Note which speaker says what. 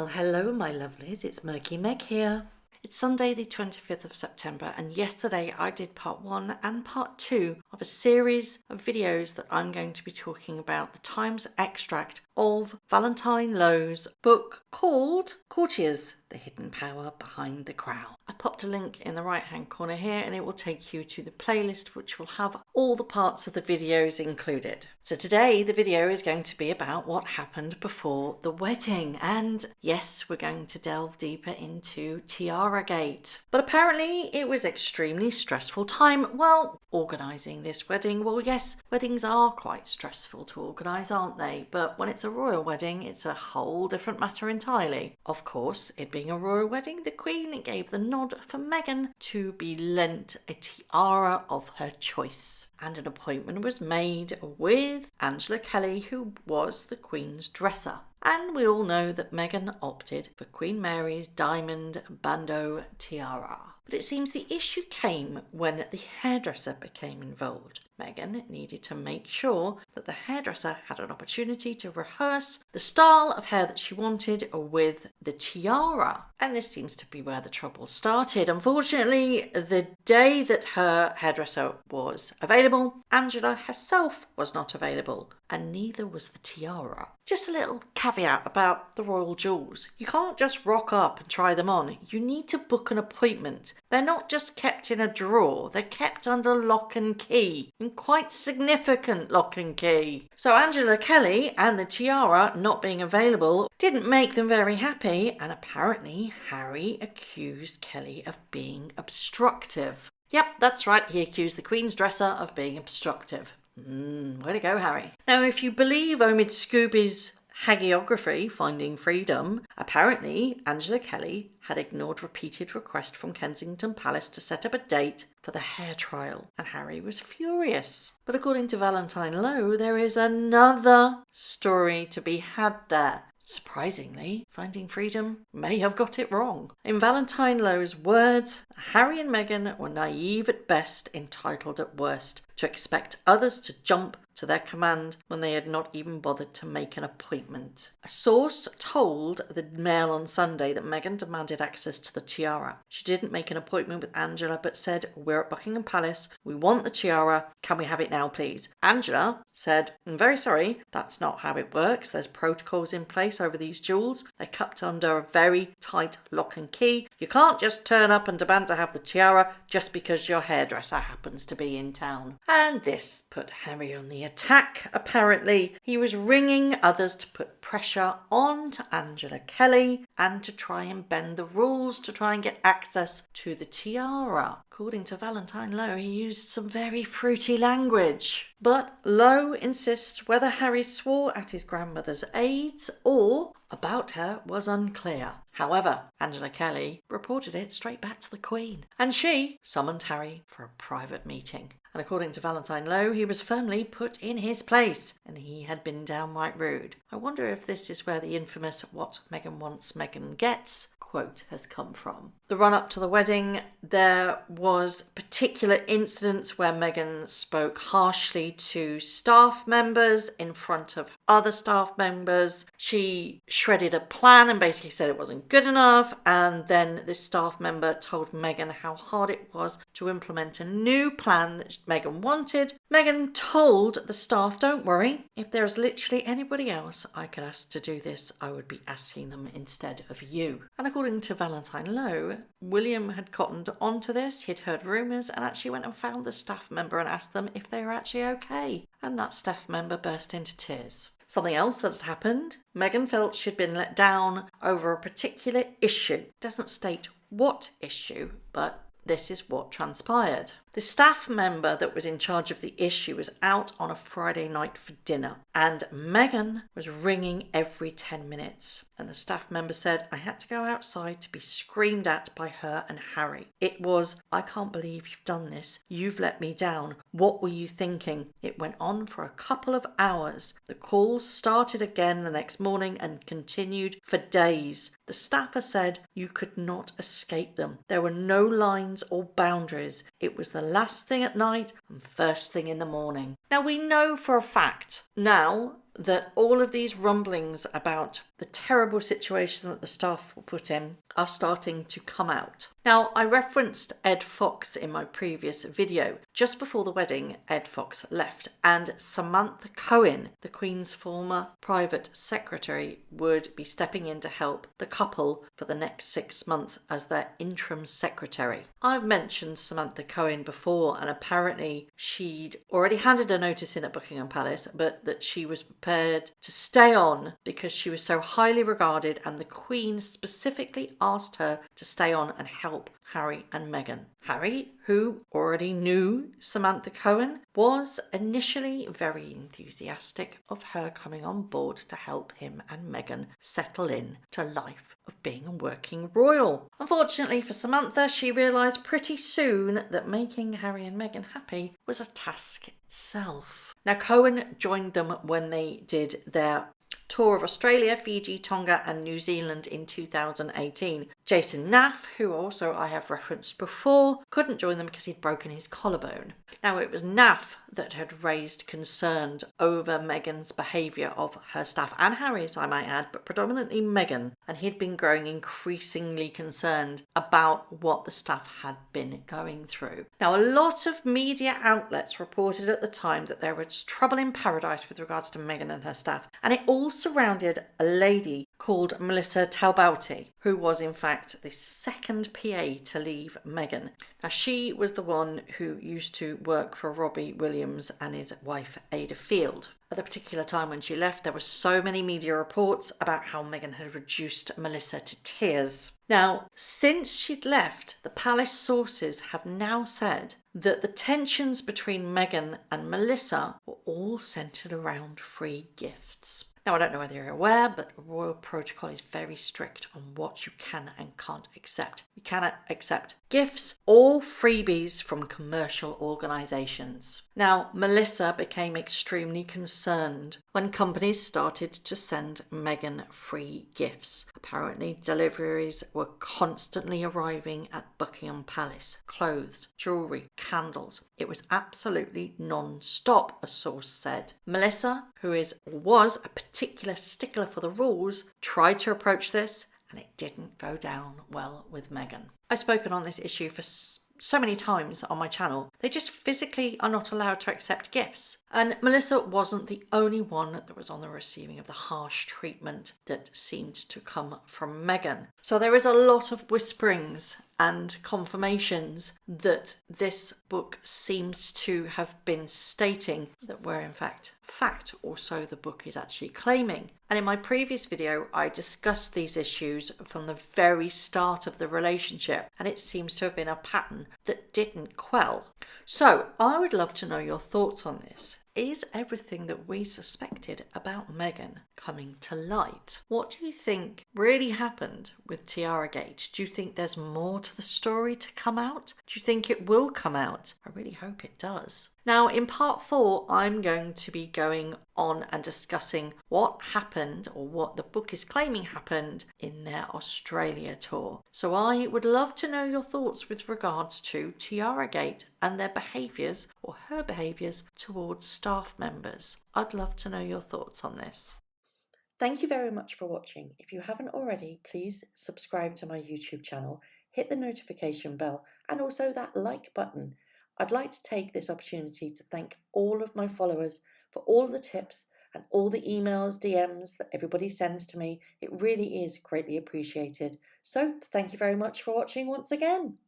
Speaker 1: Well, hello my lovelies, it's Murky Meg here. It's Sunday the 25th of September and yesterday I did part 1 and part 2 of a series of videos that I'm going to be talking about the Times extract of Valentine Low's book called Courtiers, the Hidden Power Behind the Crown. I popped a link in the right hand corner here and it will take you to the playlist which will have all the parts of the videos included. So today the video is going to be about what happened before the wedding, and yes, we're going to delve deeper into Tiara Gate. But apparently it was extremely stressful time, well, organising this wedding. Well, yes, weddings are quite stressful to organise, aren't they? But when it's a royal wedding, it's a whole different matter entirely. Of course, it being a royal wedding, the Queen gave the nod for Meghan to be lent a tiara of her choice. And an appointment was made with Angela Kelly, who was the Queen's dresser. And we all know that Meghan opted for Queen Mary's diamond bandeau tiara. But it seems the issue came when the hairdresser became involved. Meghan needed to make sure that the hairdresser had an opportunity to rehearse the style of hair that she wanted with the tiara. And this seems to be where the trouble started. Unfortunately, the day that her hairdresser was available, Angela herself was not available, and neither was the tiara. Just a little caveat about the royal jewels. You can't just rock up and try them on. You need to book an appointment. They're not just kept in a drawer. They're kept under lock and key, and quite significant lock and key. So Angela Kelly and the tiara not being available didn't make them very happy, and apparently Harry accused Kelly of being obstructive. Yep, that's right, he accused the Queen's dresser of being obstructive. Way to go, Harry. Now, if you believe Omid Scooby's hagiography, Finding Freedom, apparently Angela Kelly had ignored repeated requests from Kensington Palace to set up a date for the hair trial, and Harry was furious. But according to Valentine Low, there is another story to be had there. Surprisingly, Finding Freedom may have got it wrong. In Valentine Low's words, Harry and Meghan were naive at best, entitled at worst, to expect others to jump to their command when they had not even bothered to make an appointment. A source told the Mail on Sunday that Meghan demanded access to the tiara. She didn't make an appointment with Angela but said, "We're at Buckingham Palace, we want the tiara, can we have it now please?" Angela said, "I'm very sorry, that's not how it works. There's protocols in place over these jewels. They're kept under a very tight lock and key. You can't just turn up and demand to have the tiara just because your hairdresser happens to be in town." And this put Harry on the attack. Apparently, he was ringing others to put pressure on to Angela Kelly and to try and bend the rules to try and get access to the tiara. According to Valentine Low, he used some very fruity language. But Low insists whether Harry swore at his grandmother's aides or about her was unclear. However, Angela Kelly reported it straight back to the Queen, and she summoned Harry for a private meeting. And according to Valentine Low, he was firmly put in his place, and he had been downright rude. I wonder if this is where the infamous "what Meghan wants, Meghan gets" quote has come from. The run-up to the wedding, there was particular incidents where Meghan spoke harshly to staff members in front of other staff members. She shredded a plan and basically said it wasn't good enough, and then this staff member told Meghan how hard it was to implement a new plan that Meghan wanted. Meghan told the staff, "Don't worry, if there's literally anybody else I could ask to do this, I would be asking them instead of you." And according to Valentine Low, William had cottoned onto this. He'd heard rumours and actually went and found the staff member and asked them if they were actually okay. And that staff member burst into tears. Something else that had happened, Meghan felt she'd been let down over a particular issue. Doesn't state what issue, but this is what transpired. The staff member that was in charge of the issue was out on a Friday night for dinner, and Meghan was ringing every 10 minutes. And the staff member said, "I had to go outside to be screamed at by her and Harry. It was, 'I can't believe you've done this. You've let me down. What were you thinking?' It went on for a couple of hours. The calls started again the next morning and continued for days. The staffer said you could not escape them. There were no lines or boundaries. It was the last thing at night and first thing in the morning." Now we know for a fact now that all of these rumblings about the terrible situation that the staff were put in are starting to come out. Now, I referenced Ed Fox in my previous video. Just before the wedding, Ed Fox left, and Samantha Cohen, the Queen's former private secretary, would be stepping in to help the couple for the next 6 months as their interim secretary. I've mentioned Samantha Cohen before, and apparently she'd already handed a notice in at Buckingham Palace, but that she was prepared to stay on because she was so highly regarded, and the Queen specifically asked her to stay on and help Harry and Meghan. Harry, who already knew Samantha Cohen, was initially very enthusiastic of her coming on board to help him and Meghan settle in to life of being a working royal. Unfortunately for Samantha, she realised pretty soon that making Harry and Meghan happy was a task itself. Now, Cohen joined them when they did their tour of Australia, Fiji, Tonga and New Zealand in 2018. Jason Naff, who also I have referenced before, couldn't join them because he'd broken his collarbone. Now, it was Naff that had raised concern over Meghan's behaviour of her staff, and Harry's I might add, but predominantly Meghan, and he'd been growing increasingly concerned about what the staff had been going through. Now, a lot of media outlets reported at the time that there was trouble in paradise with regards to Meghan and her staff, and it all surrounded a lady called Melissa Talbouty, who was in fact the second PA to leave Meghan. Now, she was the one who used to work for Robbie Williams and his wife Ada Field. At the particular time when she left, there were so many media reports about how Meghan had reduced Melissa to tears. Now, since she'd left, the palace sources have now said that the tensions between Meghan and Melissa were all centred around free gifts. Now, I don't know whether you're aware, but royal protocol is very strict on what you can and can't accept. You cannot accept gifts or freebies from commercial organisations. Now, Melissa became extremely concerned when companies started to send Meghan free gifts. Apparently, deliveries were constantly arriving at Buckingham Palace. Clothes, jewellery, candles. It was absolutely non-stop, a source said. Melissa, who was a particular stickler for the rules, tried to approach this, and it didn't go down well with Meghan. I've spoken on this issue for so many times on my channel. They just physically are not allowed to accept gifts. And Melissa wasn't the only one that was on the receiving of the harsh treatment that seemed to come from Meghan. So there is a lot of whisperings and confirmations that this book seems to have been stating that were in fact, or so the book is actually claiming. And in my previous video, I discussed these issues from the very start of the relationship, and it seems to have been a pattern that didn't quell. So I would love to know your thoughts on this. Is everything that we suspected about Meghan coming to light? What do you think really happened with Tiara Gate? Do you think there's more to the story to come out? Do you think it will come out? I really hope it does. Now, in part 4, I'm going to be going on and discussing what happened, or what the book is claiming happened, in their Australia tour. So I would love to know your thoughts with regards to Tiara Gate and their behaviours, or her behaviours, towards staff members. I'd love to know your thoughts on this.
Speaker 2: Thank you very much for watching. If you haven't already, please subscribe to my YouTube channel, hit the notification bell and also that like button. I'd like to take this opportunity to thank all of my followers for all the tips and all the emails, DMs that everybody sends to me. It really is greatly appreciated. So thank you very much for watching once again.